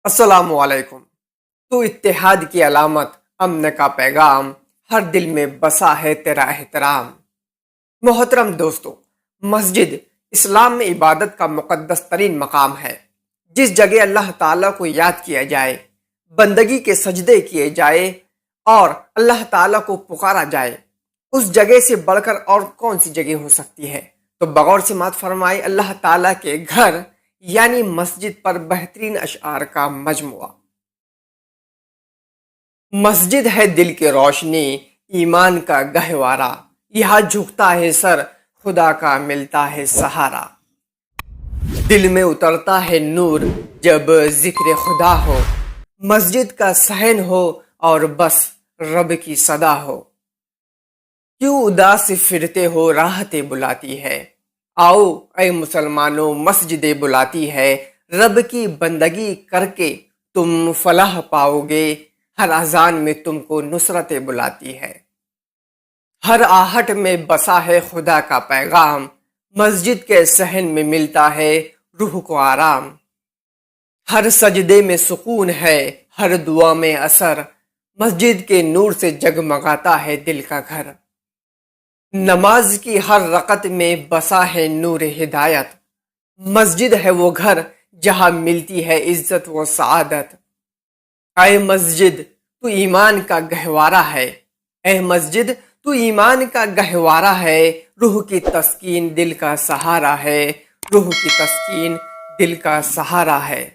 السلام علیکم۔ تو اتحاد کی علامت، امن کا پیغام، ہر دل میں بسا ہے تیرا احترام۔ محترم دوستو، مسجد اسلام میں عبادت کا مقدس ترین مقام ہے۔ جس جگہ اللہ تعالیٰ کو یاد کیا جائے، بندگی کے سجدے کیے جائے اور اللہ تعالیٰ کو پکارا جائے، اس جگہ سے بڑھ کر اور کون سی جگہ ہو سکتی ہے؟ تو بغور سماعت فرمائے اللہ تعالیٰ کے گھر یعنی مسجد پر بہترین اشعار کا مجموعہ۔ مسجد ہے دل کی روشنی، ایمان کا گہوارہ، یہاں جھکتا ہے سر، خدا کا ملتا ہے سہارا۔ دل میں اترتا ہے نور جب ذکر خدا ہو، مسجد کا صحن ہو اور بس رب کی صدا ہو۔ کیوں اداس پھرتے ہو راحتیں بلاتی ہے، آؤ اے مسلمانوں مسجدیں بلاتی ہے۔ رب کی بندگی کر کے تم فلاح پاؤ گے، ہر اذان میں تم کو نصرتیں بلاتی ہے۔ ہر آہٹ میں بسا ہے خدا کا پیغام، مسجد کے صحن میں ملتا ہے روح کو آرام۔ ہر سجدے میں سکون ہے، ہر دعا میں اثر، مسجد کے نور سے جگمگاتا ہے دل کا گھر۔ نماز کی ہر رکعت میں بسا ہے نور ہدایت، مسجد ہے وہ گھر جہاں ملتی ہے عزت و سعادت۔ اے مسجد تو ایمان کا گہوارہ ہے، اے مسجد تو ایمان کا گہوارہ ہے، روح کی تسکین دل کا سہارا ہے، روح کی تسکین دل کا سہارا ہے۔